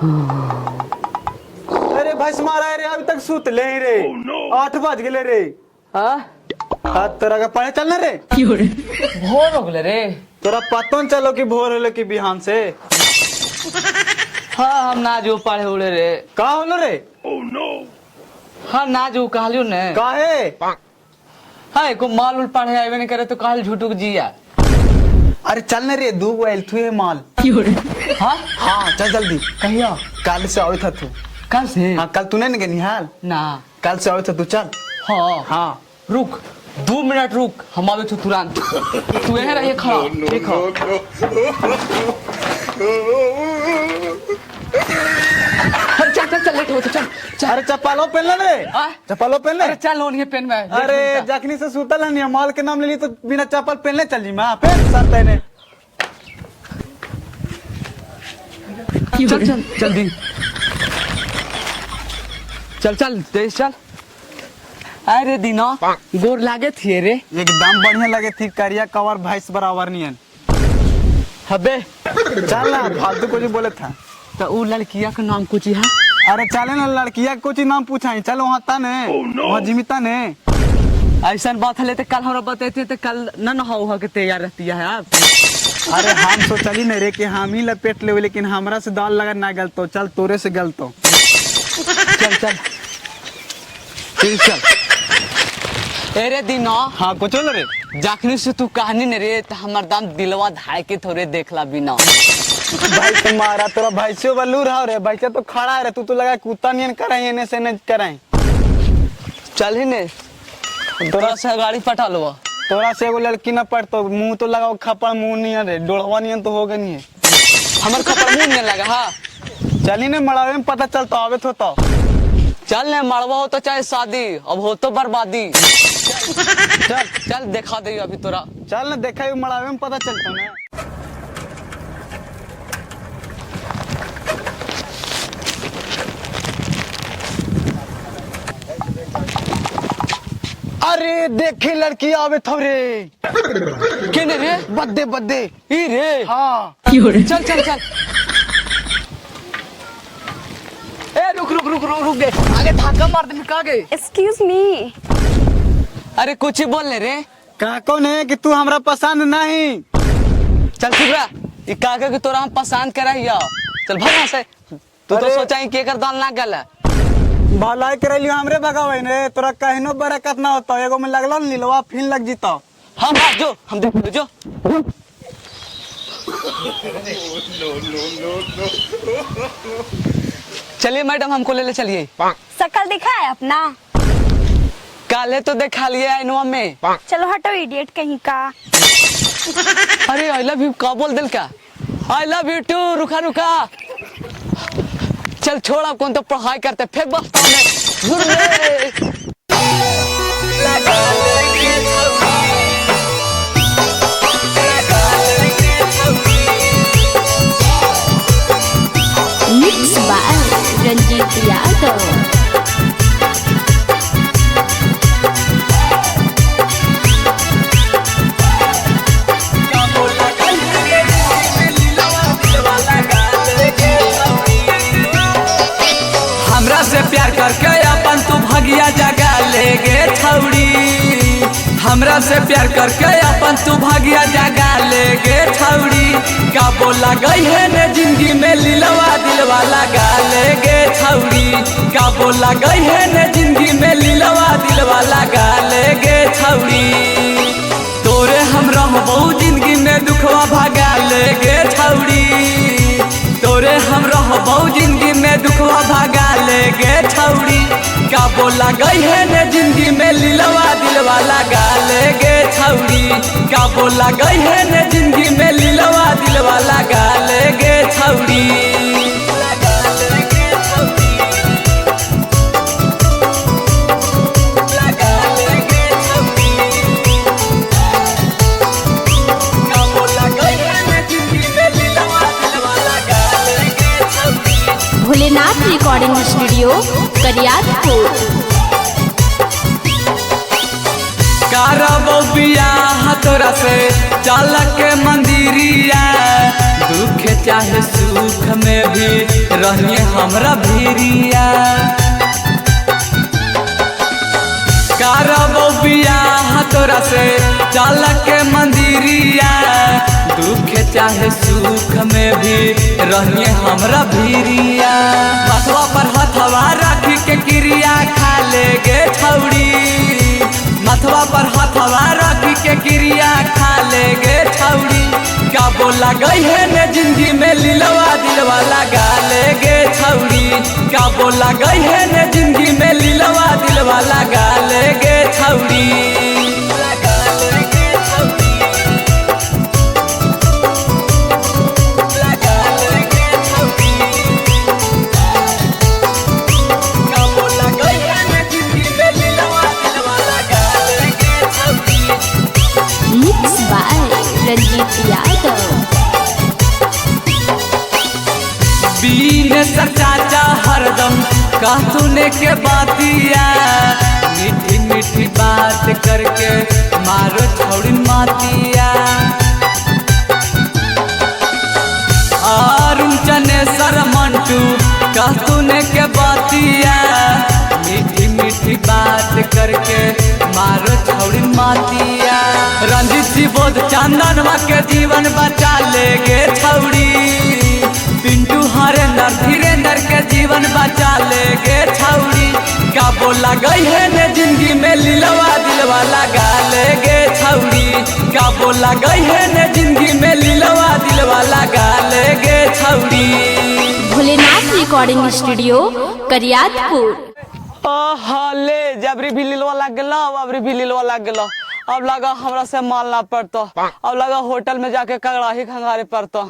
अरे भैंस मारा रे अभी तक सूत ले रे 8 बज गए रे। हाँ तोरा का पढ़े चलना रे भोर हो गए रे। तोरा पता न चलो कि भोर होले कि बिहान से। हाँ हम ना जो पढ़े उड़े रे। का होलो रे? हाँ ना जो कहलियो ने काहे? हाँ को माल उल पढ़े आवे नहीं करे तो कहल झूठुक जिया। अरे चल न रे 2 आइल थू है माल। हाँ हाँ चल जल्दी। कहिया कल से आवे था तू। कल से? हाँ कल तूने नहीं निहाल ना कल से आवे था तू चल। हाँ हाँ रुक 2 मिनट रुक हम आवे तो तुरंत। तू यहीं रहिए खड़ा देखो। चल चल चल लेट हो तो चल चल। अरे चप्पलो पहन ले रे। चप्पलो पहन ले। अरे चल लोनिए पेन में। अरे जखनी से सुतल नहीं माल के नाम ले ली तो बिना चप्पल पहनले चल जी मां पहन सर तेने। चल चल जल्दी चल चल तेज चल। अरे दिनो गोर लागे थे रे। एकदम बढ़िया लगे थी करिया कवर भैंस बराबर नियन। हबे चल ना फालतू कुछ बोले था तो उ लड़किया का नाम कुछ है? अरे चले ना लड़किया कुछ नाम पूछा चल वहाँ तने वहाँ जिमिता ने। ऐसा बात है तो कल हमरा बताते तो कल न हो के तैयार रहती है आप। अरे हम तो चली नहीं रे कि हम ही लपेट ले लेकिन हमरा से दाल लगा ना गलतो चल तोरे से गलतो। चल चल चल। अरे दिनो हाँ कुछ बोल रे जखनी से तू कहानी न रे तो हमार दाम दिलवा धाय के थोड़े देखला बिना। भाई तुम्हारा तोरा भैंसियों बल्लू रहा रे भैंसिया तो खड़ा है तू तो लगा कुत्ता नियन कराई एने से न कराई। चल ही ने तोरा से गाड़ी पटा लो। तोरा से एगो लड़की न पड़तो मुंह तो लगाओ खपड़ मुंह नियन रे डोढ़वा नियन तो होगा नहीं है। हमार खपड़ मुंह नहीं लगा। हाँ चली ने मड़ावे में पता चलता आवे तो चल ने मड़वा हो तो चाहे शादी अब हो तो बर्बादी। चल चल दिखा दे अभी तोरा। चल ना देखा मड़ावे में पता चलता ना। अरे देखे लड़की आवे थोरे केने रे? बद्दे बद्दे ई रे। हाँ चल चल चल। ए रुक रुक रुक रुक रुक दे आगे धक्का मार दे फिर आगे। Excuse me. अरे कुछ ही बोल ले रे। का कौन है कि तू हमरा पसंद नहीं। चल ठीक बा ई काका के तोरा हम पसंद करहिया। चल भाग से तू तो सोचा ही के कर दाल ना गला भलाई करे लियो हमरे भगावे ने तोरा कहनो बरकत ना होता एगो में लगला नीलवा फिन लग जीता। हम भाग जो हम देख जो। चलिए मैडम हमको ले ले चलिए। शकल दिखा है अपना? काले तो देखा लिया इनवा में। चलो हटो इडियट कहीं का। अरे आई लव यू का बोल दिल का? I love you too. रुका रुका चल छोड़ा कौन तो पढ़ाई करते फेंक बस्ता में। Mix by Ranjit Yadav. हमरा से प्यार करके अपन तू भगिया जगा ले गे छौड़ी। हमरा से प्यार करके अपन तू भगिया जगा ले गे छौड़ी। का बोला गई है ने जिंदगी में लीलवा दिलवा लगा ले गे छौड़ी। का बोला गई है ने जिंदगी में लीलवा दिलवा लगा ले गे छौड़ी। तोरे हम रहबो जिंदगी में दुखवा भगा ले गे छौड़ी। तोरे हम रहबो जिंदगी में दुखवा भगा ले गे छौड़ी। का बोला गई है ने जिंदगी में लीलवा दिलवा लगा ले गे छौड़ी। का बोला गई है ने जिंदगी में लीलवा दिलवा लगा ले गे छौड़ी। Bholenath recording studio Kariyatpur. करबो बियाह तोरा से चल के मंदिरिया। दुख चाहे सुख में भी रहनी हमरा भीरिया करबो बियाह तोरा से चल के मंदिरिया दुख चाहे सुख में भी रहनी हमरा भीरिया मथवा पर हथवा रखी के क्रिया खा ले गे छौड़ी मथवा पर हथवा रखी के क्रिया खा ले गे छौड़ी का बोला गई है ने जिंदगी में लीलवा दिलवा लगा ले गे छौड़ी का बोला गई है ने जिंदगी में लीलवा दिलवा लगा ले गे छौड़ी मिक्स बाय रंजीत यादव। बीन चाचा हरदम कहतूने के बातिया मीठी मीठी बात करके मारो छौड़ी मातिया अरुण चनेसर मंटू कहतूने के बातिया मीठी मीठी बात करके मारो छौड़ी मातिया रंजीत सिबोध चंदनवा के जीवन बचा ले गे छौड़ी पिंटू हरेंद्र धीरेन्द्र के जीवन बचा ले गे छौड़ी का बोला गई है ने जिंदगी में लीलवा दिलवा लगा ले गे छौड़ी का बोला गई है ने जिंदगी में लीलवा दिलवा लगा ले गे छौड़ी। Bholenath recording studio Kariyatpur. ले जबरी भी लीलवा लग गला अबरी भी लीलवा लग गला अब लगा हमरा से मालना पड़ता अब लगा होटल में जाके कड़ाही खंगारे पड़ता।